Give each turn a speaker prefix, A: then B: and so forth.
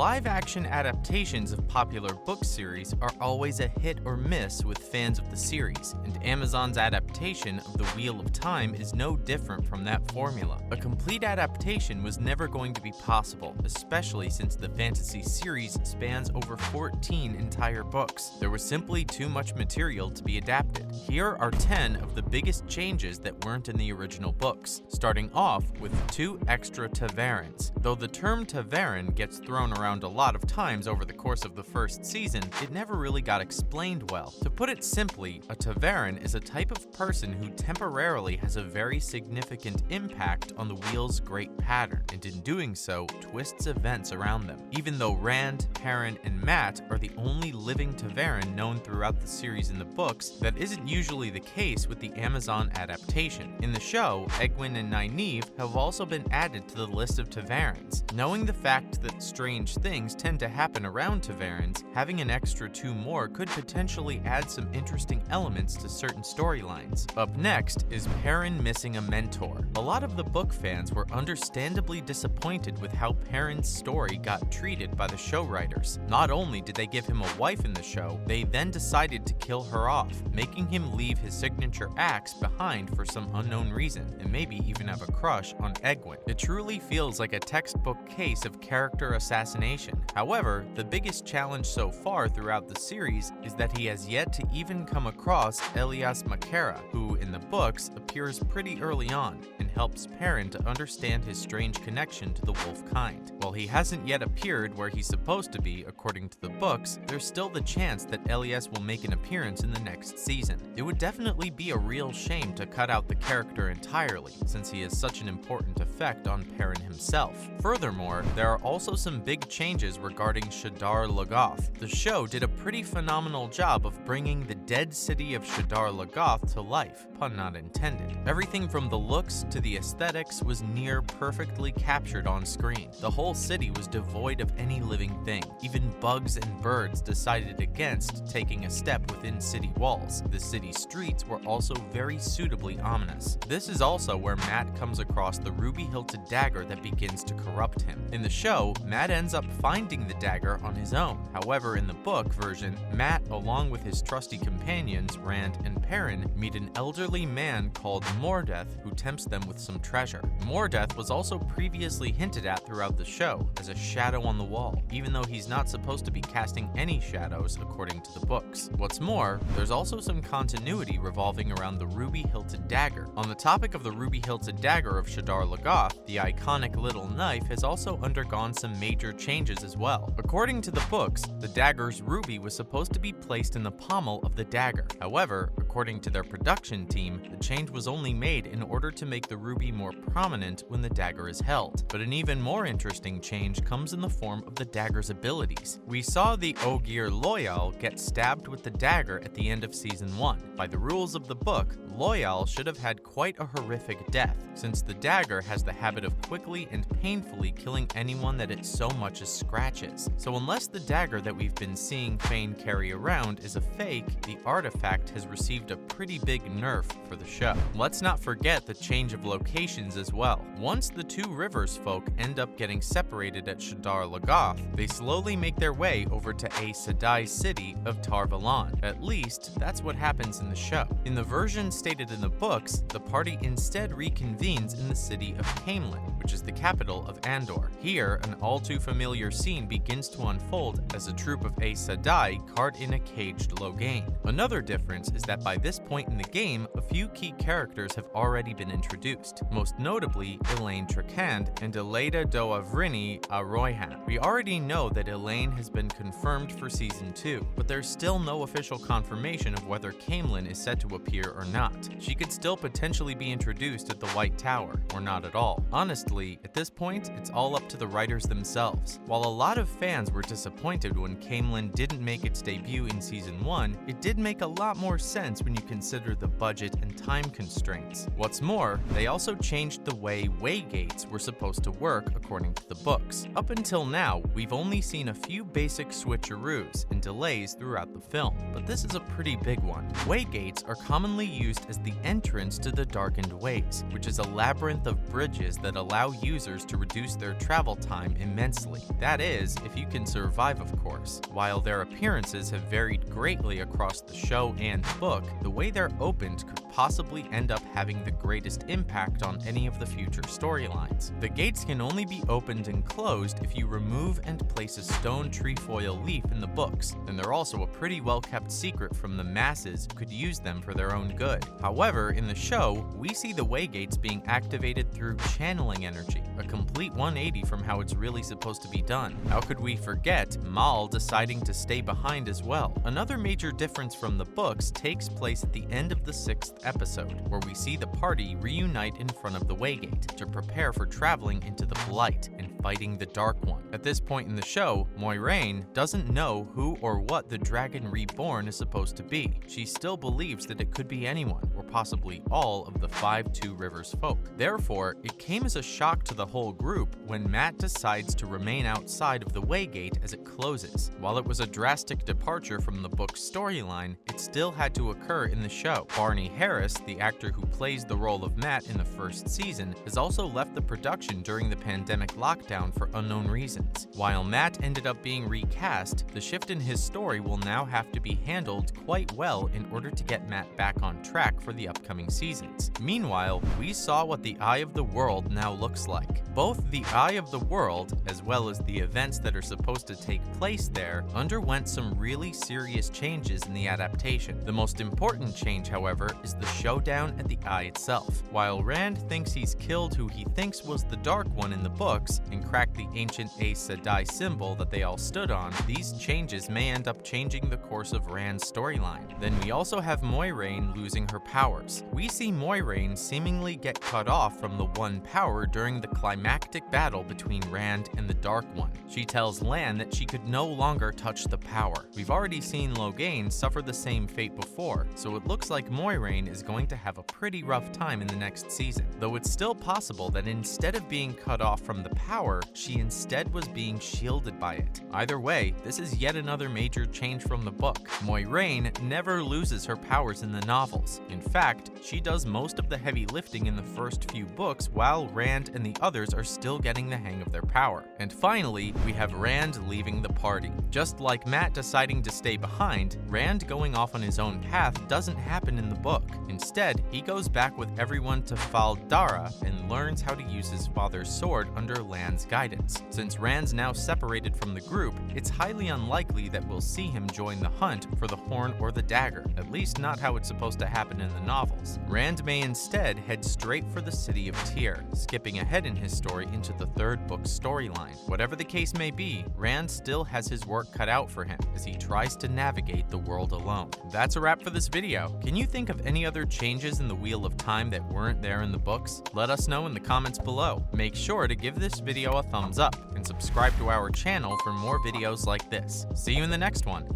A: Live-action adaptations of popular book series are always a hit or miss with fans of the series, and Amazon's adaptation of The Wheel of Time is no different from that formula. A complete adaptation was never going to be possible, especially since the fantasy series spans over 14 entire books. There was simply too much material to be adapted. Here are 10 of the biggest changes that weren't in the original books, starting off with 2 extra taverns. Though the term tavern gets thrown around a lot of times over the course of the first season, it never really got explained well. To put it simply, a tavern is a type of person who temporarily has a very significant impact on the wheel's great pattern, and in doing so, twists events around them. Even though Rand, Perrin, and Matt are the only living tavern known throughout the series in the books, that isn't usually the case with the Amazon adaptation. In the show, Egwene and Nynaeve have also been added to the list of taverns. Knowing the fact that strange things tend to happen around taverns, having an extra 2 more could potentially add some interesting elements to certain storylines. Up next is Perrin missing a mentor. A lot of the book fans were understandably disappointed with how Perrin's story got treated by the show writers. Not only did they give him a wife in the show, they then decided to kill her off, making him leave his signature axe behind for some unknown reason, and maybe even have a crush on Egwene. It truly feels like a textbook case of character assassination. However, the biggest challenge so far throughout the series is that he has yet to even come across Elias Makera, who in the books appears pretty early on and helps Perrin to understand his strange connection to the wolf kind. While he hasn't yet appeared where he's supposed to be according to the books, there's still the chance that Elias will make an appearance in the next season. It would definitely be a real shame to cut out the character entirely, since he has such an important effect on Perrin himself. Furthermore, there are also some big changes regarding Shadar Logoth. The show did a pretty phenomenal job of bringing the dead city of Shadar Logoth to life, pun not intended. Everything from the looks to the aesthetics was near perfectly captured on screen. The whole city was devoid of any living thing. Even bugs and birds decided against taking a step within city walls. The city streets were also very suitably ominous. This is also where Matt comes across the ruby-hilted dagger that begins to corrupt him. In the show, Matt ends up finding the dagger on his own. However, in the book version, Matt, along with his trusty companions, Rand and Perrin, meet an elderly man called Mordeth who tempts them with some treasure. Mordeth was also previously hinted at throughout the show as a shadow on the wall, even though he's not supposed to be casting any shadows according to the books. What's more, there's also some continuity revolving around the ruby-hilted dagger. On the topic of the ruby-hilted dagger of Shadar Logoth, the iconic little knife has also undergone some major changes as well. According to the books, the dagger's ruby was supposed to be placed in the pommel of the dagger. However, according to their production team, the change was only made in order to make the ruby more prominent when the dagger is held. But an even more interesting change comes in the form of the dagger's abilities. We saw the Ogier Loyal get stabbed with the dagger at the end of Season 1. By the rules of the book, Loyal should have had quite a horrific death, since the dagger has the habit of quickly and painfully killing anyone that it so much as scratches. So unless the dagger that we've been seeing Fane carry around is a fake, the artifact has received a pretty big nerf for the show. Let's not forget the change of locations as well. Once the 2 rivers folk end up getting separated at Shadar Logoth, they slowly make their way over to Aes Sedai city of Tar Valon. At least, that's what happens in the show. In the version stated in the books, the party instead reconvenes in the city of Caemlyn, which is the capital of Andor. Here, an all too familiar scene begins to unfold as a troop of Aes Sedai cart in a caged Loghain. Another difference is that by this point in the game, a few key characters have already been introduced, most notably Elaine Trakand and Elaida Doavrini Aroyhan. We already know that Elaine has been confirmed for Season 2, but there's still no official confirmation of whether Caemlyn is set to appear or not. She could still potentially be introduced at the White Tower, or not at all. Honestly, at this point, it's all up to the writers themselves. While a lot of fans were disappointed when Caemlyn didn't make its debut in Season 1, it did make a lot more sense sense when you consider the budget and time constraints. What's more, they also changed the way waygates were supposed to work according to the books. Up until now, we've only seen a few basic switcheroos and delays throughout the film, but this is a pretty big one. Waygates are commonly used as the entrance to the Darkened Ways, which is a labyrinth of bridges that allow users to reduce their travel time immensely. That is, if you can survive, of course. While their appearances have varied greatly across the show and book, the way they're opened could possibly end up having the greatest impact on any of the future storylines. The gates can only be opened and closed if you remove and place a stone trefoil leaf in the books, and they're also a pretty well-kept secret from the masses who could use them for their own good. However, in the show, we see the waygates being activated through channeling energy, a complete 180 from how it's really supposed to be done. How could we forget Mal deciding to stay behind as well? Another major difference from the books takes place at the end of the 6th episode, where we see the party reunite in front of the waygate to prepare for traveling into the Blight and fighting the Dark One. At this point in the show, Moiraine doesn't know who or what the Dragon Reborn is supposed to be. She still believes that it could be anyone, or possibly all of the 5 Two Rivers folk. Therefore, it came as a shock to the whole group when Matt decides to remain outside of the waygate as it closes. While it was a drastic departure from the book's storyline, it still had to occur in the show. Barney Harris, the actor who plays the role of Matt in the first season, has also left the production during the pandemic lockdown for unknown reasons. While Matt ended up being recast, the shift in his story will now have to be handled quite well in order to get Matt back on track for the upcoming seasons. Meanwhile, we saw what the Eye of the World now looks like. Both the Eye of the World, as well as the events that are supposed to take place there, underwent some really serious changes in the adaptation. The most important change, however, is the showdown at the Eye itself. While Rand thinks he's killed who he thinks was the Dark One in the books and cracked the ancient Aes Sedai symbol that they all stood on, these changes may end up changing the course of Rand's storyline. Then we also have Moiraine losing her powers. We see Moiraine seemingly get cut off from the One Power during the climactic battle between Rand and the Dark One. She tells Lan that she could no longer touch the power. We've already seen Logain suffer the same fate before, so it looks like Moiraine is going to have a pretty rough time in the next season. Though it's still possible that instead of being cut off from the power, she instead was being shielded by it. Either way, this is yet another major change from the book. Moiraine never loses her powers in the novels. In fact, she does most of the heavy lifting in the first few books while Rand and the others are still getting the hang of their power. And finally, we have Rand leaving the party. Just like Matt deciding to stay behind, Rand going off on his own path doesn't happen in the book. Instead, he goes back with everyone to Fal Dara and learns how to use his father's sword under Lan's guidance. Since Rand's now separated from the group, it's highly unlikely that we'll see him join the hunt for the horn or the dagger, at least not how it's supposed to happen in the novels. Rand may instead head straight for the city of Tyr, skipping ahead in his story into the 3rd book's storyline. Whatever the case may be, Rand still has his work cut out for him as he tries to navigate the world alone. That's a wrap for this video. Can you think of any other changes in the Wheel of Time that weren't there in the books? Let us know in the comments below. Make sure to give this video a thumbs up and subscribe to our channel for more videos like this. See you in the next one.